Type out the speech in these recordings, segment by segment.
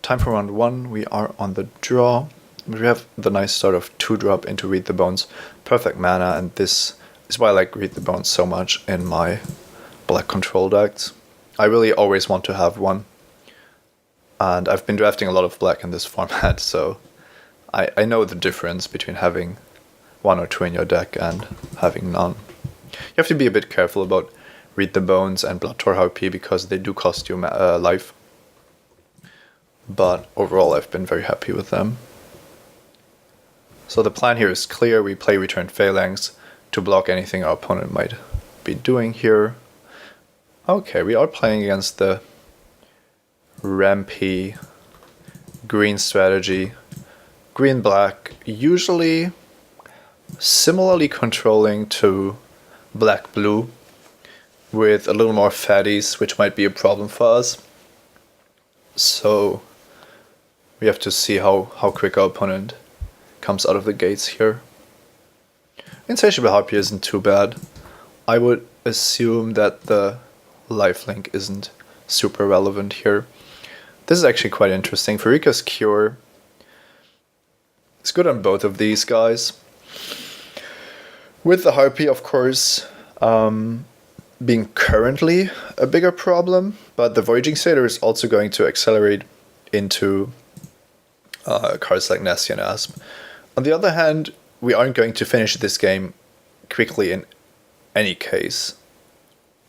Time for round 1. We are on the draw. We have the nice sort of 2-drop into Read the Bones. Perfect mana, and this is why I like Read the Bones so much in my black control decks. I really always want to have one. And I've been drafting a lot of black in this format, so I know the difference between having 1 or 2 in your deck and having none. You have to be a bit careful about Read the Bones and Bloodtor Harpy because they do cost you life. But overall I've been very happy with them. So the plan here is clear. We play Return Phalanx to block anything our opponent might be doing here. Okay, we are playing against the rampy green strategy. Green-black, usually similarly controlling to black-blue, with a little more fatties, which might be a problem for us. So we have to see how quick our opponent comes out of the gates here. Insatiable Harpy isn't too bad. I would assume that the lifelink isn't super relevant here. This is actually quite interesting. Pharika's Cure is good on both of these guys. With the Harpy, of course, being currently a bigger problem, but the Voyaging Satyr is also going to accelerate into cards like Nessian Asp. On the other hand, we aren't going to finish this game quickly in any case,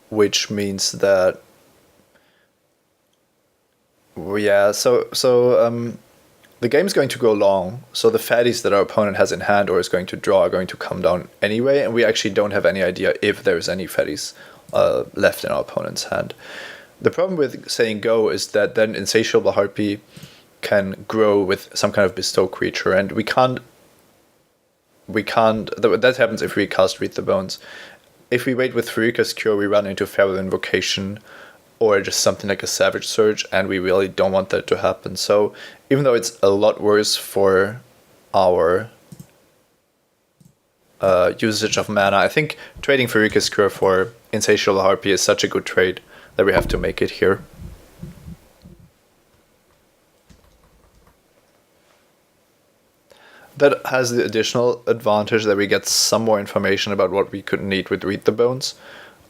which means that the game is going to go long, so the fatties that our opponent has in hand or is going to draw are going to come down anyway, and we actually don't have any idea if there's any fatties left in our opponent's hand. The problem with saying go is that then Insatiable Harpy can grow with some kind of bestow creature, and we can't. That happens if we cast Read the Bones. If we wait with Pharika's Cure, we run into Feral Invocation or just something like a Savage Surge, and we really don't want that to happen. So even though it's a lot worse for our usage of mana, I think trading Pharika's Cure for Insatiable Harpy is such a good trade that we have to make it here. That has the additional advantage that we get some more information about what we could need with Read the Bones.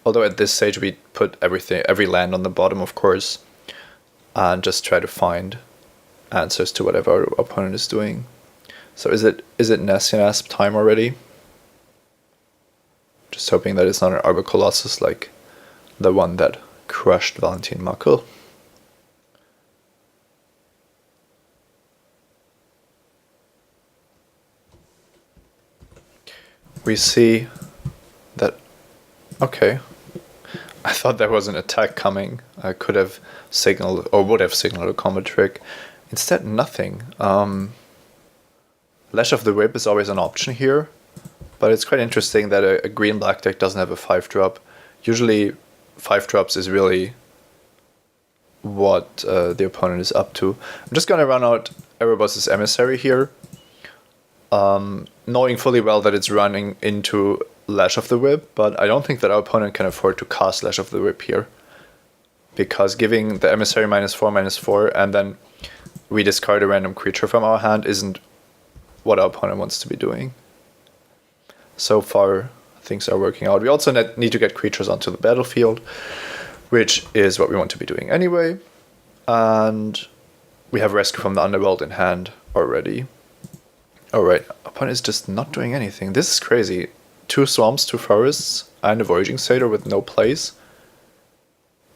Although at this stage we put every land on the bottom, of course, and just try to find answers to whatever our opponent is doing. So is it Nessian Asp time already? Just hoping that it's not an Arbor Colossus like the one that crushed Valentin Muckle. We see that, okay, I thought there was an attack coming. I could have signaled, or would have signaled a combat trick. Instead, nothing. Lash of the Whip is always an option here, but it's quite interesting that a green-black deck doesn't have a 5-drop. Usually 5-drops is really what the opponent is up to. I'm just going to run out Erebos' Emissary here. Knowing fully well that it's running into Lash of the Whip, but I don't think that our opponent can afford to cast Lash of the Whip here. Because giving the Emissary -4/-4 and then we discard a random creature from our hand isn't what our opponent wants to be doing. So far, things are working out. We also need to get creatures onto the battlefield, which is what we want to be doing anyway. And we have Rescue from the Underworld in hand already. Alright, opponent is just not doing anything. This is crazy. 2 swamps, 2 forests, and a Voyaging Satyr with no plays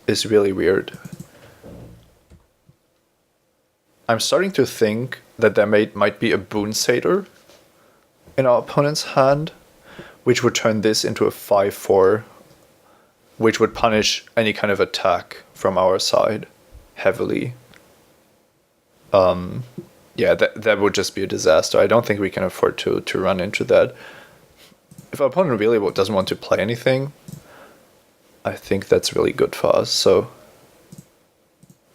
is really weird. I'm starting to think that there might be a Boon Satyr in our opponent's hand, which would turn this into a 5/4, which would punish any kind of attack from our side heavily. Yeah, that would just be a disaster. I don't think we can afford to run into that. If our opponent really doesn't want to play anything, I think that's really good for us. So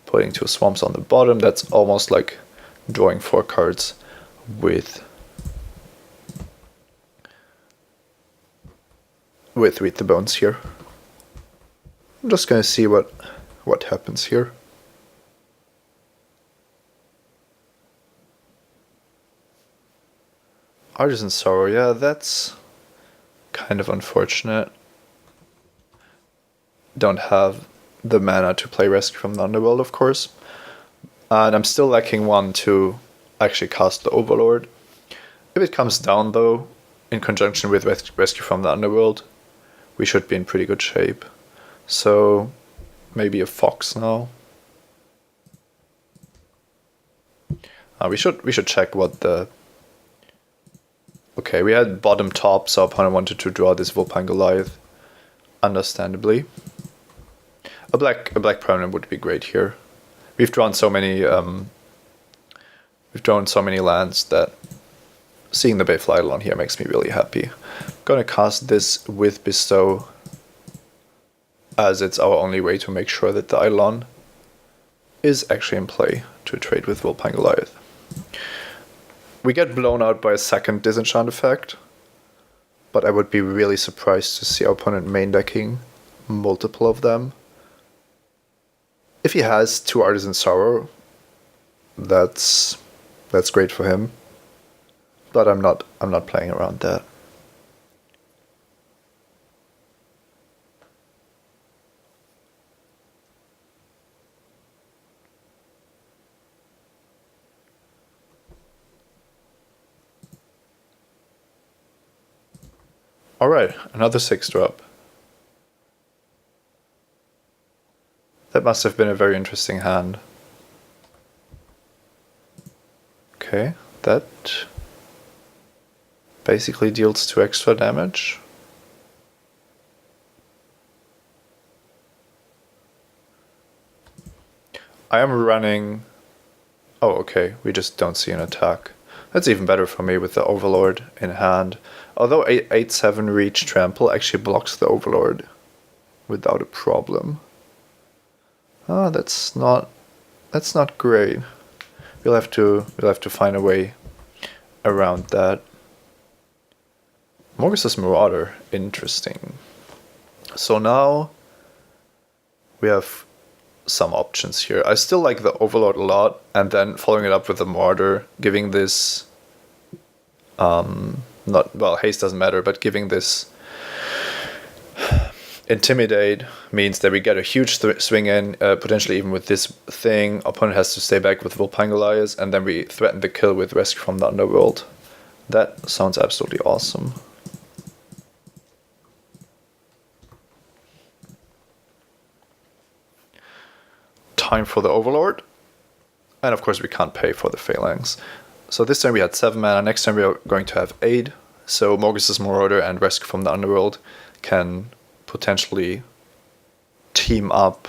putting 2 swamps on the bottom, that's almost like drawing 4 cards with Read the Bones here. I'm just gonna see what happens here. Artisan Sorrow, yeah, that's kind of unfortunate. Don't have the mana to play Rescue from the Underworld, of course. And I'm still lacking one to actually cast the Overlord. If it comes down, though, in conjunction with Rescue from the Underworld, we should be in pretty good shape. So maybe a Fox now. We should check what the... Okay, we had bottom top, so opponent wanted to draw this Vulpine Goliath. Understandably. A black permanent would be great here. We've drawn so many lands that seeing the Bayfly Eidolon here makes me really happy. I'm gonna cast this with Bestow, as it's our only way to make sure that the Eidolon is actually in play to trade with Vulpine Goliath. We get blown out by a second disenchant effect, but I would be really surprised to see our opponent main decking multiple of them. If he has 2 Artisan Sorrow, that's great for him. But I'm not playing around that. Alright, another 6-drop. That must have been a very interesting hand. Okay, that basically deals 2 extra damage. I am running... Oh, okay, we just don't see an attack. That's even better for me with the Overlord in hand. Although 8/7 reach trample actually blocks the Overlord without a problem. Ah, that's not great. We'll have to find a way around that. Morgus' Marauder, interesting. So now we have some options here. I still like the Overlord a lot, and then following it up with the Marauder, giving this haste doesn't matter, but giving this Intimidate means that we get a huge swing in, potentially even with this thing. Opponent has to stay back with Vulpine Goliath, and then we threaten the kill with Rescue from the Underworld. That sounds absolutely awesome. Time for the Overlord. And of course we can't pay for the Phalanx. So this time we had 7 mana, next time we are going to have 8. So Morgus' Marauder and Rescue from the Underworld can potentially team up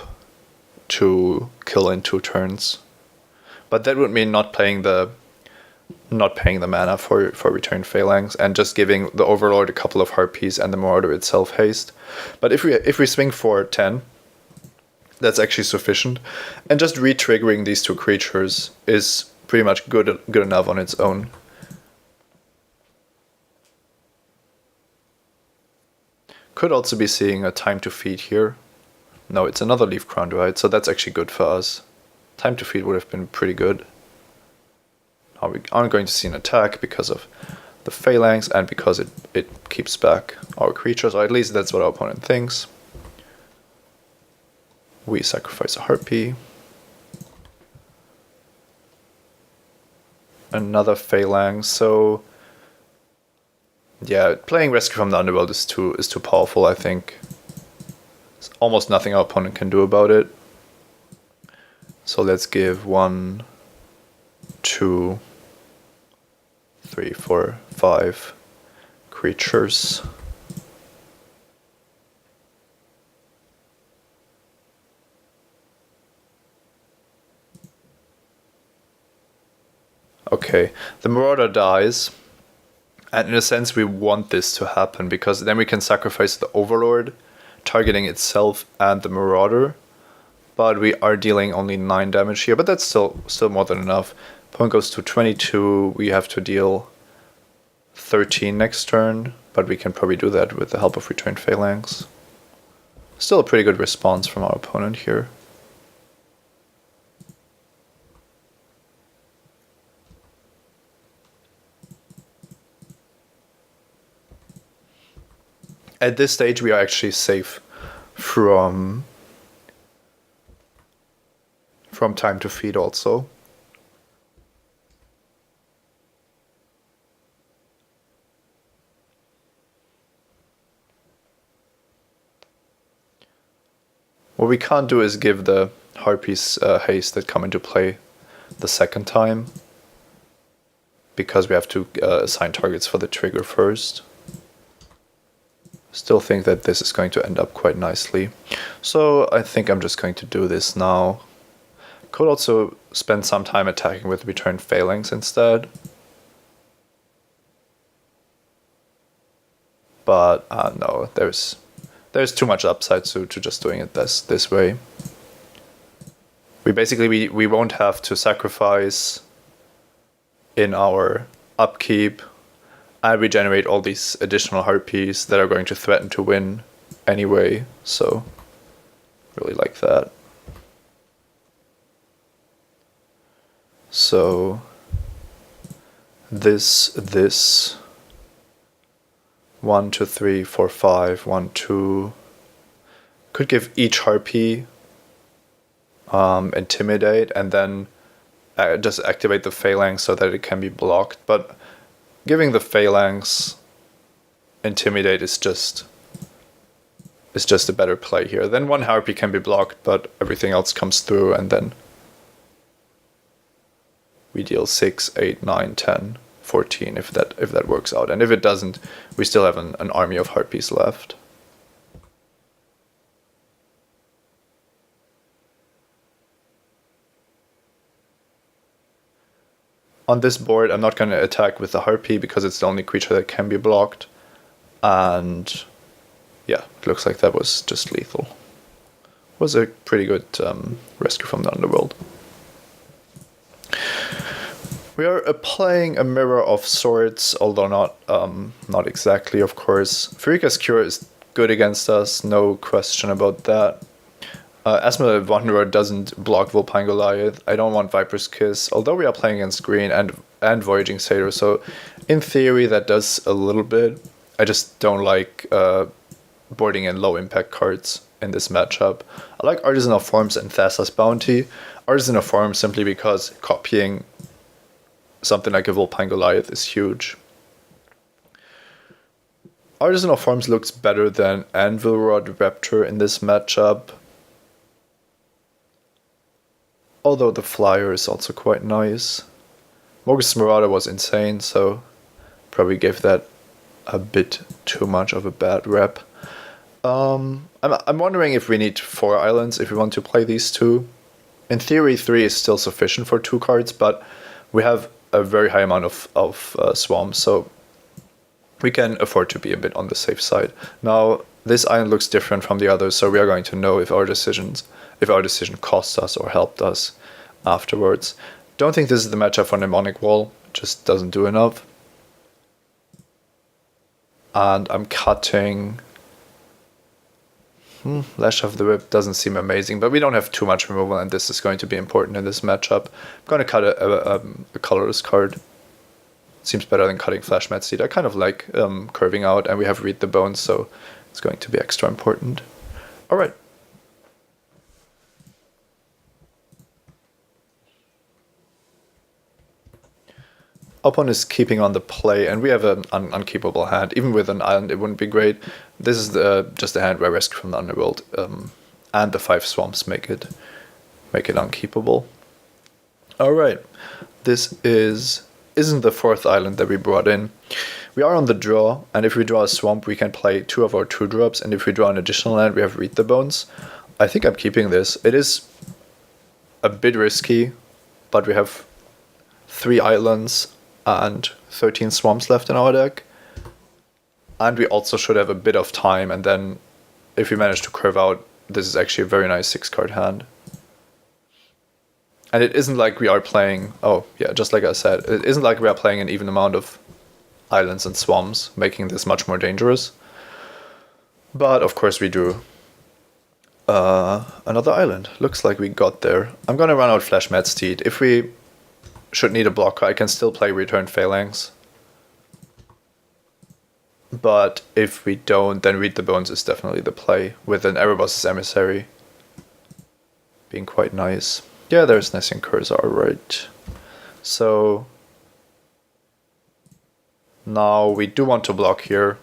to kill in 2 turns. But that would mean not paying the mana for return Phalanx and just giving the Overlord a couple of Harpies and the Marauder itself haste. But if we swing for 10, that's actually sufficient. And just re-triggering these 2 creatures is pretty much good enough on its own. Could also be seeing a Time to Feed here. No, it's another Leaf Crown, right? So that's actually good for us. Time to Feed would have been pretty good. Now we aren't going to see an attack because of the Phalanx and because it keeps back our creatures, or at least that's what our opponent thinks. We sacrifice a Harpy. Another Phalanx, so... yeah, playing Rescue from the Underworld is too powerful, I think. There's almost nothing our opponent can do about it. So let's give 1, 2, 3, 4, 5 creatures. Okay, the Marauder dies. And in a sense, we want this to happen, because then we can sacrifice the Overlord, targeting itself and the Marauder. But we are dealing only 9 damage here, but that's still more than enough. Point goes to 22, we have to deal 13 next turn, but we can probably do that with the help of Returned Phalanx. Still a pretty good response from our opponent here. at this stage we are actually safe from time to feed also. What we can't do is give the harpies haste that come into play the second time, because we have to assign targets for the trigger first. Still think that this is going to end up quite nicely. So I think I'm just going to do this now. Could also spend some time attacking with return phalanx instead. But no, there's too much upside to just doing it this way. We won't have to sacrifice in our upkeep and we generate all these additional harpies that are going to threaten to win anyway, so really like that. So this 1, 2, 3, 4, 5, 1, 2 could give each harpy intimidate and then just activate the phalanx so that it can be blocked. But giving the phalanx intimidate is just a better play here. Then one harpy can be blocked, but everything else comes through, and then we deal 6, 8, 9, 10, 14 if that works out. And if it doesn't, we still have an army of harpies left. On this board, I'm not going to attack with the harpy because it's the only creature that can be blocked. And yeah, it looks like that was just lethal. Was a pretty good rescue from the underworld. We are playing a Mirror of Swords, although not exactly, of course. Pharika's Cure is good against us, no question about that. Asmodee Wanderer doesn't block Vulpine Goliath. I don't want Viper's Kiss, although we are playing against green and Voyaging Satyr, so in theory that does a little bit. I just don't like boarding in low impact cards in this matchup. I like Artisan of Forms and Thassa's Bounty. Artisan of Forms simply because copying something like a Vulpine Goliath is huge. Artisan of Forms looks better than Anvil Rod Raptor in this matchup. Although the flyer is also quite nice. Morgus Marauder was insane, so probably gave that a bit too much of a bad rep. I'm wondering if we need 4 islands if we want to play these two. In theory, 3 is still sufficient for 2 cards, but we have a very high amount of swamps, so we can afford to be a bit on the safe side. Now, this island looks different from the others, so we are going to know if our decision cost us or helped us afterwards. Don't think this is the matchup for Mnemonic Wall, just doesn't do enough. And I'm cutting... Lash of the Whip doesn't seem amazing, but we don't have too much removal, and this is going to be important in this matchup. I'm going to cut a colorless card. Seems better than cutting Flash Mad Seed. I kind of like curving out, and we have Read the Bones, so it's going to be extra important. Alright. Opponent is keeping on the play, and we have an unkeepable hand. Even with an island, it wouldn't be great. This is just a hand where Rescue from the Underworld and the 5 swamps make it unkeepable. Alright, this isn't the 4th island that we brought in. We are on the draw, and if we draw a swamp, we can play 2 of our 2-drops, and if we draw an additional land, we have Read the Bones. I think I'm keeping this. It is a bit risky, but we have 3 islands and 13 swamps left in our deck. And we also should have a bit of time, and then if we manage to curve out, this is actually a very nice 6-card hand. And it isn't like we are playing, just like I said, it isn't like we are playing an even amount of islands and swamps, making this much more dangerous. But of course we do another island. Looks like we got there. I'm gonna run out Flash Mad Steed. If we should need a blocker, I can still play Return Phalanx. But if we don't, then Read the Bones is definitely the play, with an Erebos' Emissary being quite nice. Yeah, there's Nessian Cursor, right. So now we do want to block here.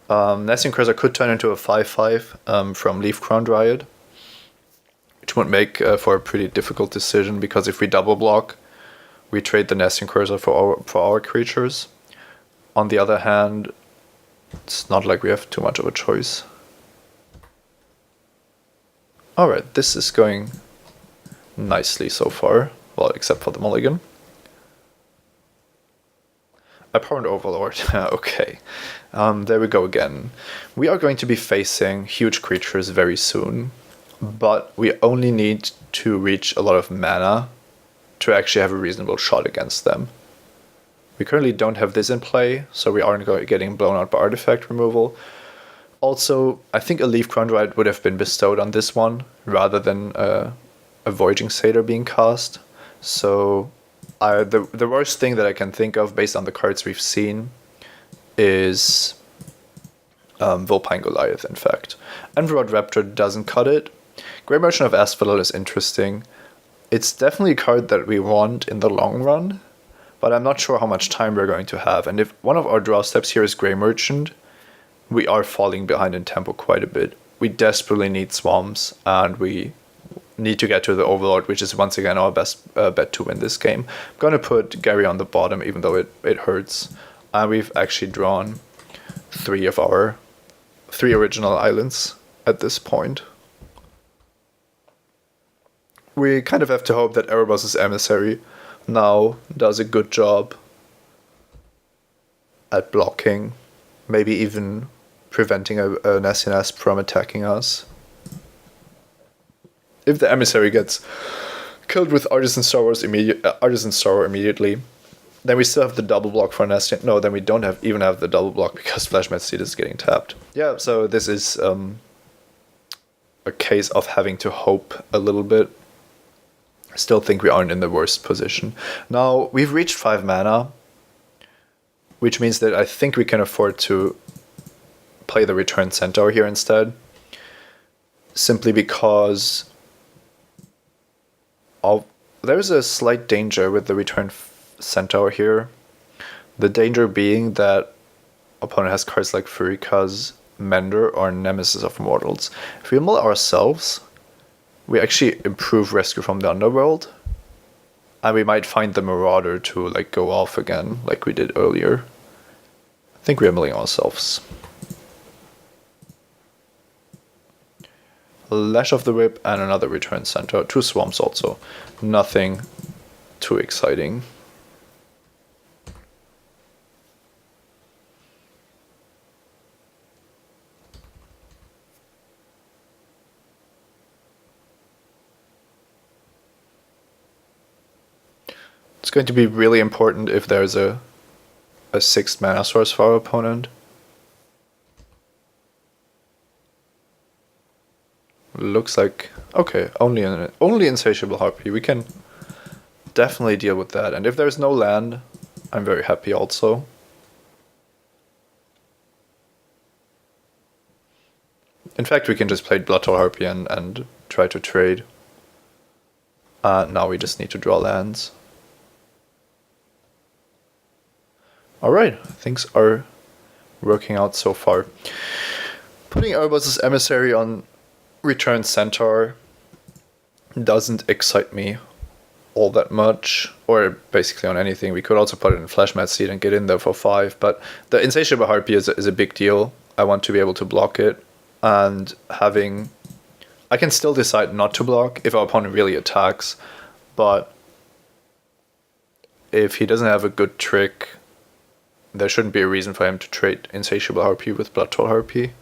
Nessian Cursor could turn into a 5/5 from Leaf Crown Dryad, which would make for a pretty difficult decision, because if we double block, we trade the Nessian Cursor for our creatures. On the other hand, it's not like we have too much of a choice. Alright, this is going nicely so far. Well, except for the mulligan. Apparent Overlord. Okay. There we go again. We are going to be facing huge creatures very soon, but we only need to reach a lot of mana to actually have a reasonable shot against them. We currently don't have this in play, so we aren't getting blown out by artifact removal. Also, I think a Leaf Crown Dryad would have been bestowed on this one, rather than a Voyaging Satyr being cast. So the worst thing that I can think of, based on the cards we've seen, is Vulpine Goliath, in fact. Enverod Raptor doesn't cut it. Grey Merchant of Asphodel is interesting. It's definitely a card that we want in the long run, but I'm not sure how much time we're going to have. And if one of our draw steps here is Grey Merchant, we are falling behind in tempo quite a bit. We desperately need swamps, and we need to get to the Overlord, which is once again our best bet to win this game. I'm going to put Gary on the bottom, even though it hurts. And we've actually drawn 3 of our 3 original islands at this point. We kind of have to hope that Erebos' Emissary now does a good job at blocking, maybe even preventing a Nessian Asp from attacking us. If the Emissary gets killed with Artisan Sorrow immediately, then we still have the double block for Nessian. No, then we don't even have the double block, because Flashmat Seed is getting tapped. Yeah, so this is a case of having to hope a little bit. I still think we aren't in the worst position. Now, we've reached 5 mana, which means that I think we can afford to play the Return Centaur here instead. Simply because there's a slight danger with the Return Centaur here. The danger being that opponent has cards like Furika's Mender or Nemesis of Mortals. If we mill ourselves, we actually improve Rescue from the Underworld, and we might find the Marauder to like go off again, like we did earlier. I think we are milling ourselves. Lash of the Whip and another Return Centaur. 2 swamps also. Nothing too exciting. It's going to be really important if there's a 6th mana source for our opponent. Looks like, okay, only Insatiable Harpy. We can definitely deal with that. And if there's no land, I'm very happy also. In fact, we can just play Bloodtoll Harpy and try to trade. Now we just need to draw lands. Alright, things are working out so far. Putting Erebos' Emissary on Return Centaur doesn't excite me all that much, or basically on anything. We could also put it in Flashmat Seed and get in there for 5, but the Insatiable Harpy is a big deal. I want to be able to block it, and I can still decide not to block if our opponent really attacks, but if he doesn't have a good trick, there shouldn't be a reason for him to trade Insatiable Harpy with Bloodtoll Harpy.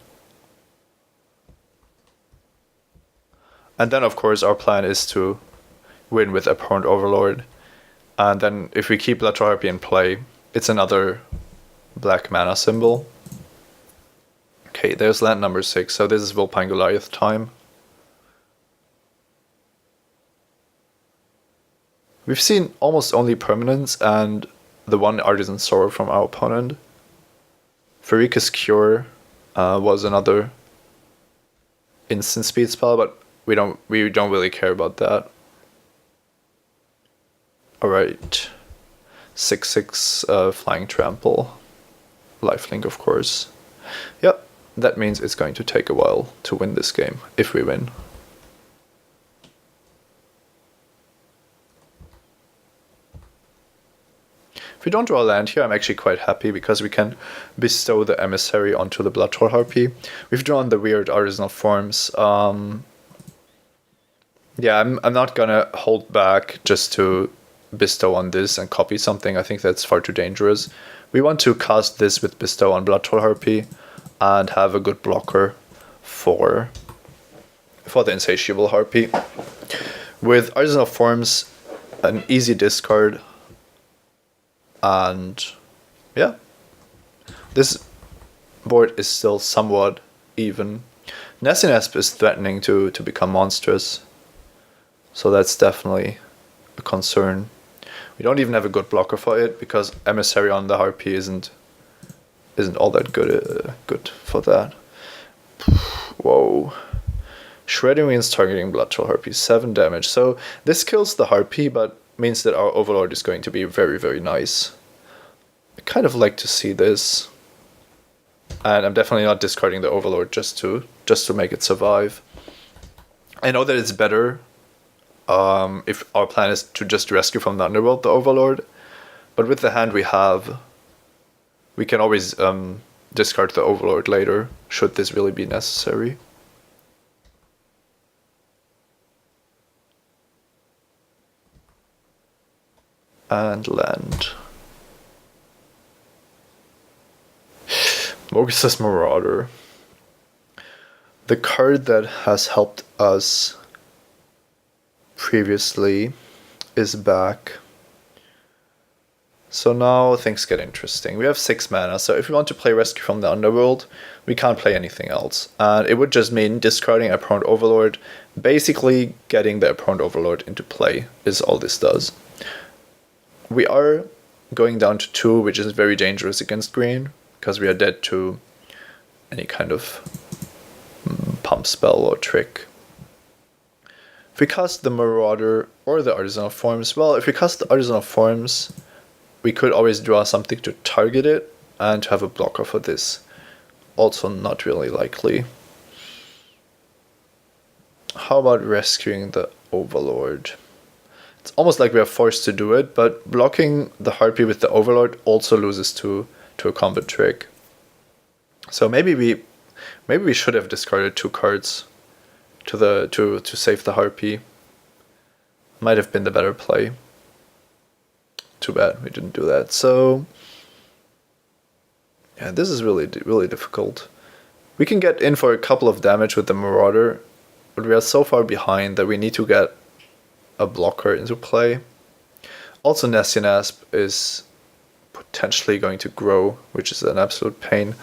And then, of course, our plan is to win with Abhorrent Overlord. And then if we keep Bloodtoll Harpy in play, it's another black mana symbol. Okay, there's land number 6, so this is Vulpine Goliath time. We've seen almost only permanents and the one Artisan Sorrow from our opponent. Farika's Cure was another instant speed spell, but we don't really care about that. Alright. 6/6 Flying Trample. Lifelink, of course. Yep, that means it's going to take a while to win this game, if we win. If we don't draw a land here, I'm actually quite happy because we can bestow the Emissary onto the Blood Troll Harpy. We've drawn the weird Artisanal Forms. Yeah, I'm not gonna hold back just to bestow on this and copy something. I think that's far too dangerous. We want to cast this with bestow on Blood Troll Harpy and have a good blocker for the Insatiable Harpy. With Artisanal Forms, an easy discard. And yeah, this board is still somewhat even. Nessinasp is threatening to become monstrous, so that's definitely a concern. We don't even have a good blocker for it because Emissary on the Harpy isn't all that good for that. Whoa. Shredding means targeting Blood Troll Harpy, 7 damage. So this kills the Harpy, but means that our Overlord is going to be very, very nice. I kind of like to see this. And I'm definitely not discarding the Overlord just to make it survive. I know that it's better if our plan is to just rescue from the Underworld the Overlord, but with the hand we have, we can always discard the Overlord later, should this really be necessary. And land. Mogus' Marauder. The card that has helped us previously is back. So now things get interesting. We have 6 mana, so if we want to play Rescue from the Underworld, we can't play anything else. And it would just mean discarding Opponent Overlord, basically getting the Opponent Overlord into play is all this does. We are going down to 2, which is very dangerous against green, because we are dead to any kind of pump spell or trick. If we cast the Marauder or the Artisanal Forms, well, if we cast the Artisanal Forms, we could always draw something to target it and to have a blocker for this. Also not really likely. How about rescuing the Overlord? It's almost like we are forced to do it, but blocking the Harpy with the Overlord also loses to a combat trick. So maybe we should have discarded 2 cards to save the Harpy. Might have been the better play. Too bad we didn't do that. So yeah, this is really difficult. We can get in for a couple of damage with the Marauder, but we are so far behind that we need to get a blocker into play. Also, Nessinasp is potentially going to grow, which is an absolute pain.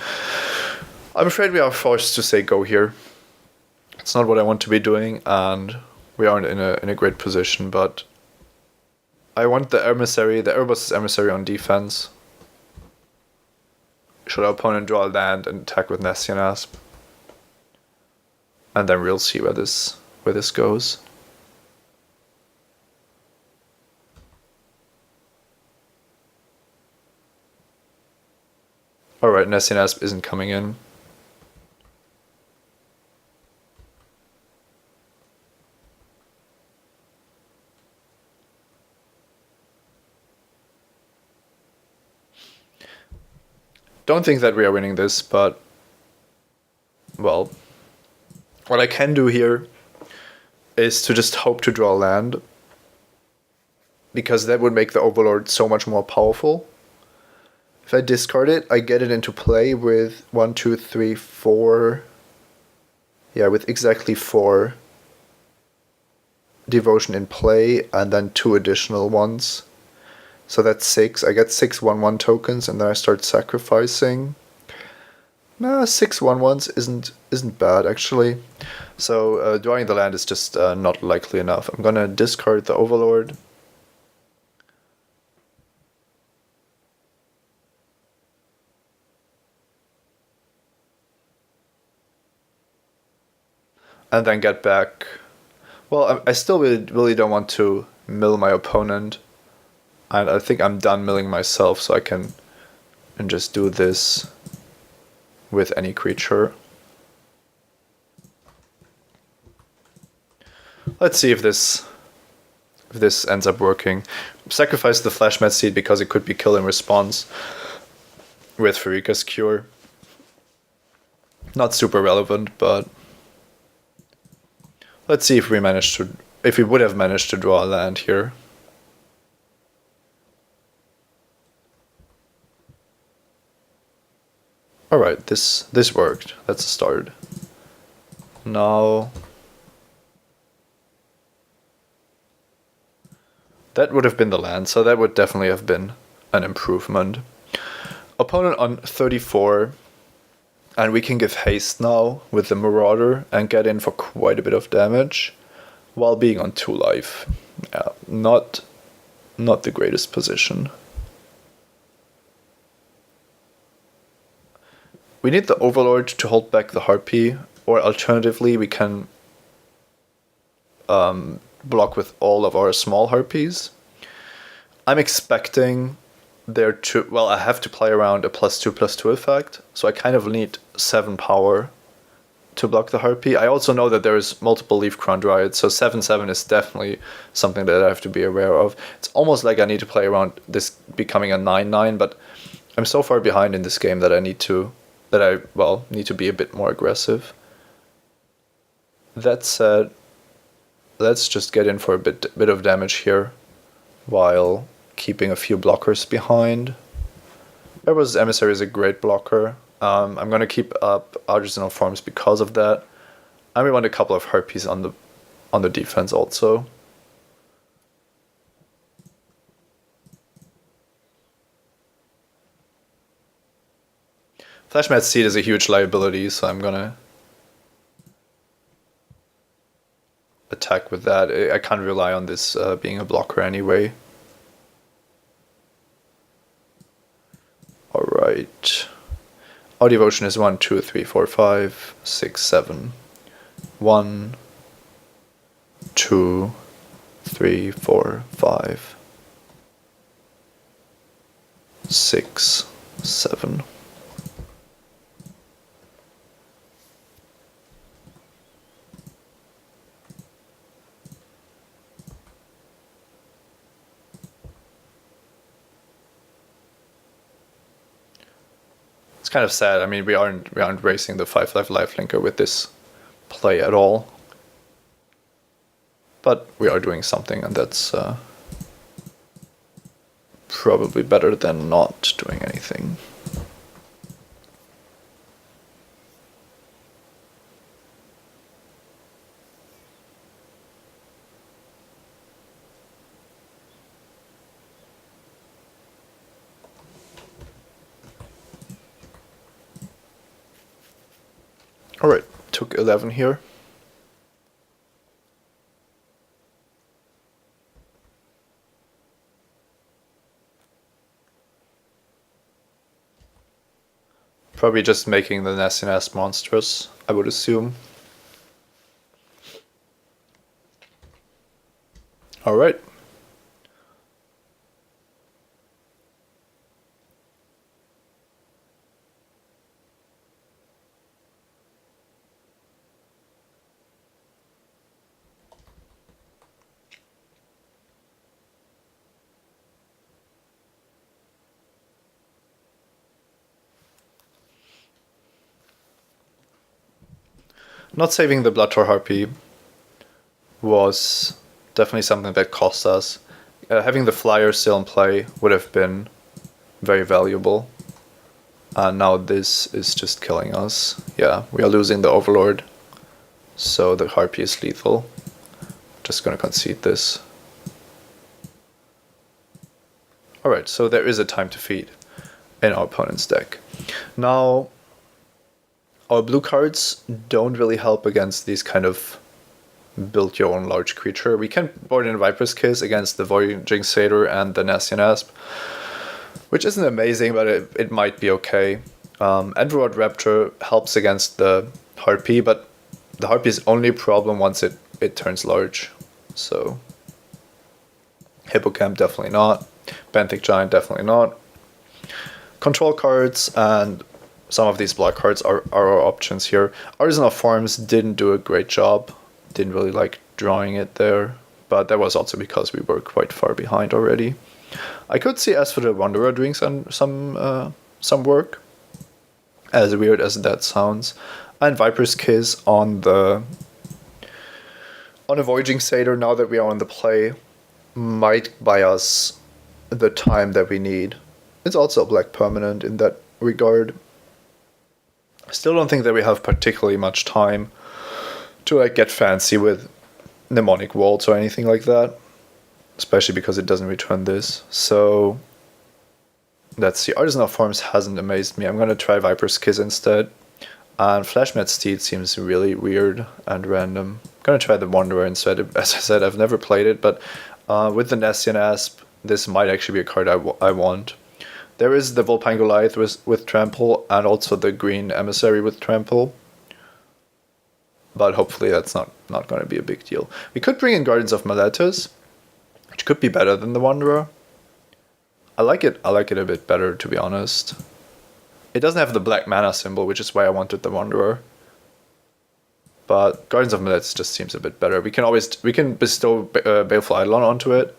I'm afraid we are forced to say go here. It's not what I want to be doing, and we aren't in a great position, but I want the Emissary, the Erebos' Emissary on defense. Should our opponent draw a land and attack with Nessinasp? And then we'll see where this goes. Alright, Nessinasp isn't coming in. Don't think that we are winning this, but well, what I can do here is to just hope to draw land, because that would make the Overlord so much more powerful. If I discard it, I get it into play with 1, 2, 3, 4. Yeah, with exactly 4 devotion in play, and then 2 additional ones. So that's 6. I get 6 1/1 tokens, and then I start sacrificing. Nah, 6 1/1s isn't bad actually. So drawing the land is just not likely enough. I'm gonna discard the Overlord. and then get back. Well, I still really don't want to mill my opponent, and I think I'm done milling myself, so I can and just do this with any creature. Let's see if this ends up working. Sacrifice the Flashmat Seed because it could be kill in response with Farika's Cure. Not super relevant, but let's see if we would have managed to draw a land here. Alright, this worked. That's a start. Now that would have been the land, so that would definitely have been an improvement. Opponent on 34, and we can give haste now with the Marauder and get in for quite a bit of damage while being on 2 life. Yeah, not the greatest position. We need the Overlord to hold back the Harpy, or alternatively we can block with all of our small Harpies. I'm expecting there to, well, I have to play around a +2/+2 effect, so I kind of need 7 power to block the Harpy. I also know that there is multiple Leaf Crown Dryads, so 7/7 is definitely something that I have to be aware of. It's almost like I need to play around this becoming a 9/9, but I'm so far behind in this game that I need to be a bit more aggressive. That said, let's just get in for a bit of damage here while keeping a few blockers behind. Theros' Emissary is a great blocker. I'm going to keep up Artisanal Forms because of that. And we want a couple of Harpies on the defense also. Flashmat Seed is a huge liability, so I'm gonna attack with that. I can't rely on this being a blocker anyway. Alright. Our devotion is 1, 2, 3, 4, 5, 6, 7. 1, 2, 3, 4, 5, 6, 7. It's kind of sad. I mean, we aren't racing the 5/5 lifelinker with this play at all. But we are doing something, and that's probably better than not doing anything. Alright, took 11 here. Probably just making the nastiness monstrous, I would assume. Alright. Not saving the Bloodtor Harpy was definitely something that cost us. Having the Flyer still in play would have been very valuable. Now this is just killing us. Yeah, we are losing the Overlord, so the Harpy is lethal. Just gonna concede this. Alright, so there is a time to feed in our opponent's deck. Now, our blue cards don't really help against these kind of build your own large creature. We can board in Viper's Kiss against the Voyaging Satyr and the Nastian Asp, which isn't amazing, but it might be okay. Endrod Raptor helps against the Harpy, but The Harpy is only a problem once it turns large. So Hippocamp definitely not. Benthic Giant definitely not. Control cards and some of these black cards are our options here. Artisan of Forms didn't do a great job. Didn't really like drawing it there. But that was also because we were quite far behind already. I could see As for the Wanderer doing some work, as weird as that sounds. And Viper's Kiss on a Voyaging Satyr, now that we are on the play, might buy us the time that we need. It's also a black permanent in that regard. Still don't think that we have particularly much time to like get fancy with Mnemonic Waltz or anything like that, especially because it doesn't return this. So let's see. Artisan of Forms hasn't amazed me. I'm going to try Viper's Kiss instead. And Flashmat Steed seems really weird and random. I'm going to try the Wanderer instead. As I said, I've never played it, but with the Nessian Asp, this might actually be a card I want. There is the Vulpine Goliath with Trample, and also the Green Emissary with Trample. But hopefully that's not going to be a big deal. We could bring in Guardians of Meletus, which could be better than the Wanderer. I like it a bit better, to be honest. It doesn't have the black mana symbol, which is why I wanted the Wanderer. But Guardians of Meletus just seems a bit better. We can bestow Baleful Eidolon onto it,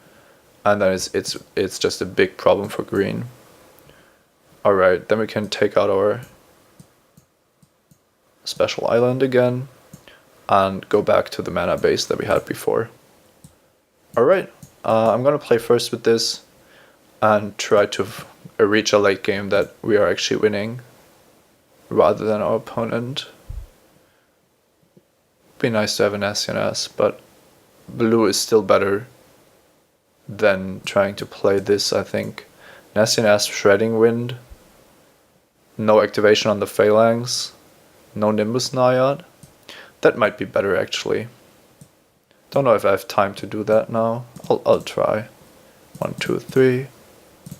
and then it's just a big problem for green. Alright, then we can take out our special island again and go back to the mana base that we had before. Alright, I'm gonna play first with this and try to reach a late game that we are actually winning rather than our opponent. Be nice to have an SNS, but blue is still better than trying to play this, I think. SNS, Shredding Wind, no activation on the Phalanx, no Nimbus Naiad. That might be better actually. Don't know if I have time to do that now. I'll try. 1, 2, 3.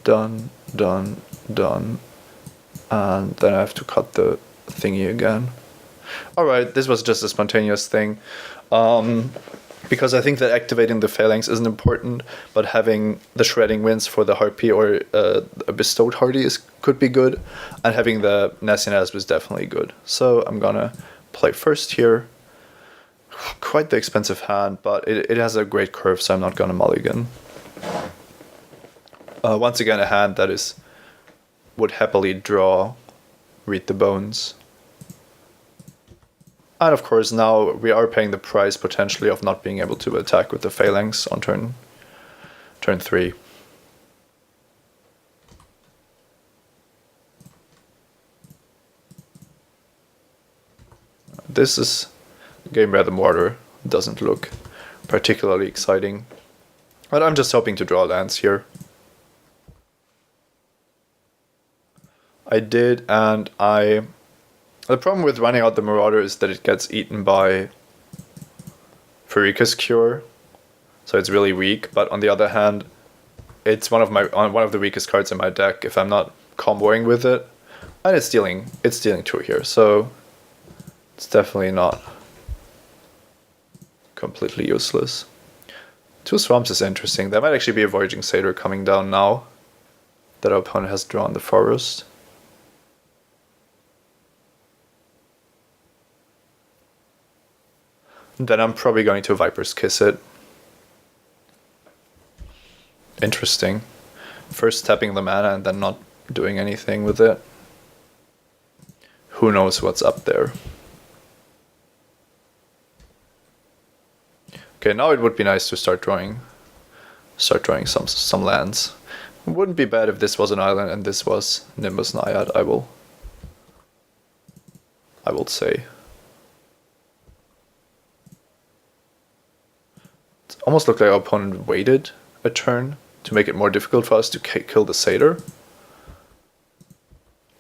Done, done, done. And then I have to cut the thingy again. Alright, this was just a spontaneous thing. Because I think that activating the Phalanx isn't important, but having the Shredding Winds for the Harpy or a Bestowed Hardy could be good, and having the Nessian Asp is definitely good. So I'm gonna play first here. Quite the expensive hand, but it has a great curve, so I'm not gonna mulligan. Once again, a hand that would happily draw Read the Bones. And of course now we are paying the price potentially of not being able to attack with the Phalanx on turn 3. This is a game where the mortar doesn't look particularly exciting. But I'm just hoping to draw lands here. I did, and the problem with running out the Marauder is that it gets eaten by Pharika's Cure, so it's really weak. But on the other hand, it's one of the weakest cards in my deck if I'm not comboing with it, and it's dealing 2 here, so it's definitely not completely useless. 2 Swamps is interesting. There might actually be a Voyaging Satyr coming down now that our opponent has drawn the forest. Then I'm probably going to Viper's Kiss it. Interesting. First tapping the mana and then not doing anything with it. Who knows what's up there. Okay, now it would be nice to start drawing some lands. It wouldn't be bad if this was an island and this was Nimbus Naiad, I will say. It almost looked like our opponent waited a turn to make it more difficult for us to kill the Satyr.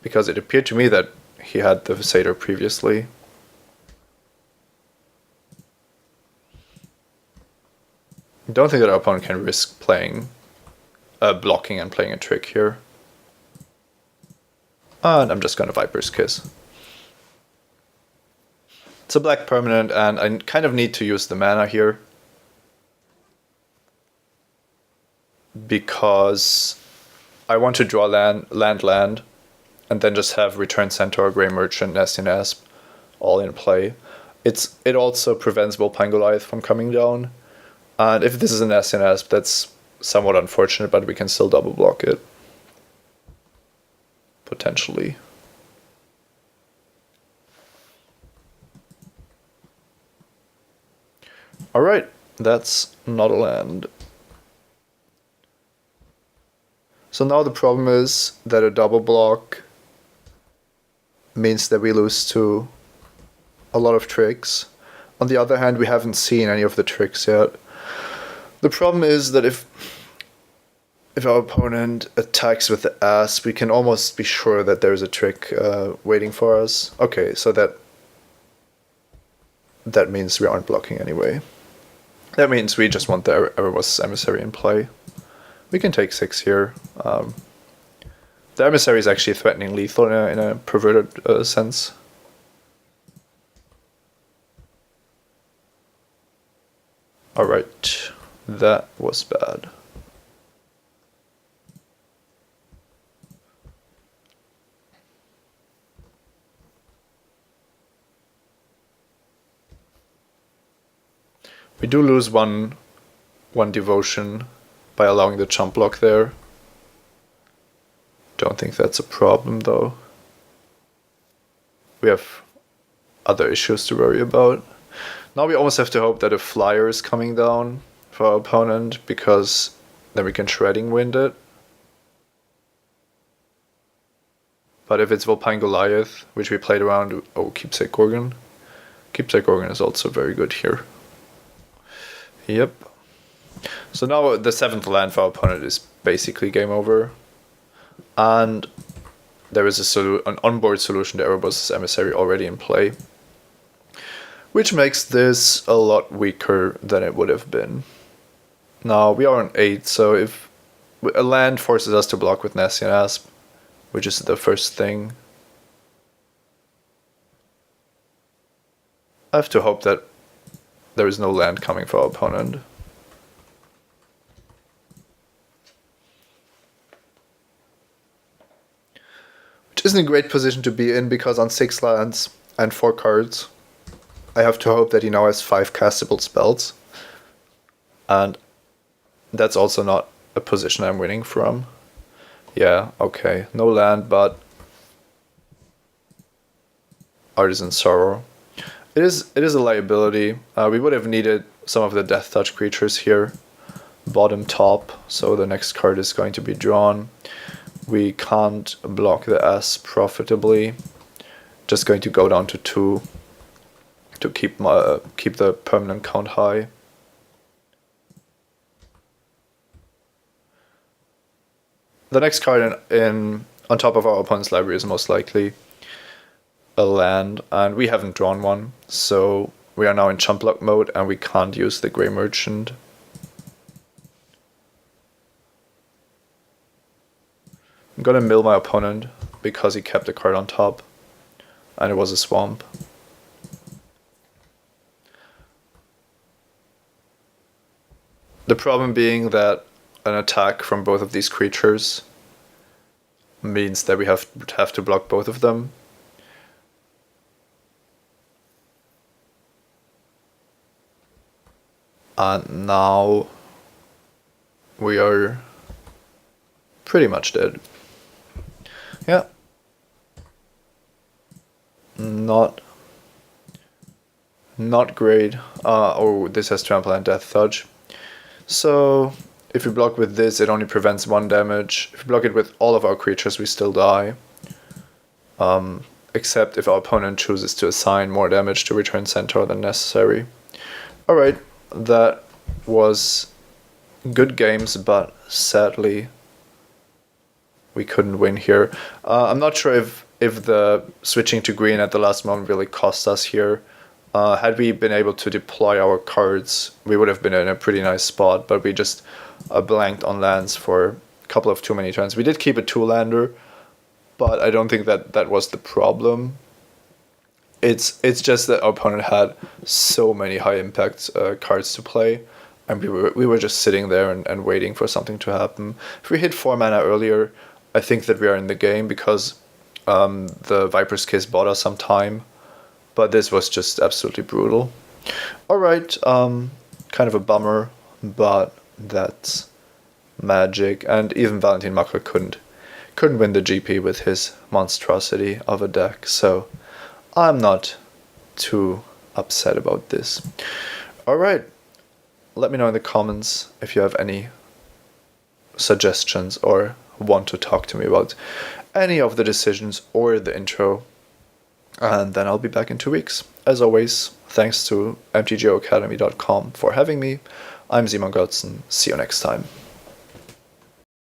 Because it appeared to me that he had the Satyr previously. I don't think that our opponent can risk playing, blocking and playing a trick here. And I'm just gonna Viper's Kiss. It's a black permanent, and I kind of need to use the mana here. Because I want to draw land, and then just have Return Centaur, Grey Merchant, Nestian Asp all in play. It also prevents Volpine Goliath from coming down. And if this is an Nestian Asp, that's somewhat unfortunate, but we can still double block it. Potentially. Alright, that's not a land. So now the problem is that a double block means that we lose to a lot of tricks. On the other hand, we haven't seen any of the tricks yet. The problem is that if our opponent attacks with the Asp, we can almost be sure that there's a trick waiting for us. Okay, so that means we aren't blocking anyway. That means we just want the Erebos Emissary in play. We can take 6 here. The Emissary is actually threatening lethal in a perverted sense. Alright, that was bad. We do lose one devotion by allowing the jump block there. Don't think that's a problem though. We have other issues to worry about. Now we almost have to hope that a flyer is coming down for our opponent, because then we can shredding wind it. But if it's Volpine Goliath, which we played around, oh, Keepsake Gorgon. Keepsake Gorgon is also very good here. Yep. So now the 7th land for our opponent is basically game over. And there is an onboard solution to Erebos' Emissary already in play, which makes this a lot weaker than it would have been. Now we are on 8, so if a land forces us to block with Nestian Asp, which is the first thing, I have to hope that there is no land coming for our opponent. Which isn't a great position to be in, because on 6 lands and 4 cards, I have to hope that he now has 5 castable spells. And that's also not a position I'm winning from. Yeah, okay, no land, but Artisan Sorrow. It is a liability. We would have needed some of the Death Touch creatures here, bottom top, so the next card is going to be drawn. We can't block the Asp profitably. Just going to go down to 2 to keep the permanent count high. The next card on top of our opponent's library is most likely a land, and we haven't drawn one, so we are now in jump block mode and we can't use the Grey Merchant. I'm gonna mill my opponent because he kept the card on top and it was a swamp. The problem being that an attack from both of these creatures means that we have to block both of them. And now we are pretty much dead. Yeah. Not great. Oh, this has trample and death touch. So if we block with this, it only prevents 1 damage. If we block it with all of our creatures, we still die. Except if our opponent chooses to assign more damage to Return Centaur than necessary. Alright, that was good games, but sadly we couldn't win here. I'm not sure if the switching to green at the last moment really cost us here. Had we been able to deploy our cards, we would have been in a pretty nice spot, but we just blanked on lands for a couple of too many turns. We did keep a 2-lander, but I don't think that was the problem. it's just that our opponent had so many high impact cards to play, and we were just sitting there and waiting for something to happen. If we hit 4 mana earlier, I think that we are in the game because the Viper's Kiss bought us some time, but this was just absolutely brutal. All right, kind of a bummer, but that's Magic, and even Valentin couldn't win the GP with his monstrosity of a deck, so I'm not too upset about this. Alright, let me know in the comments if you have any suggestions or want to talk to me about any of the decisions or the intro, and then I'll be back in 2 weeks. As always, thanks to mtgoacademy.com for having me. I'm Simon Götzen. See you next time.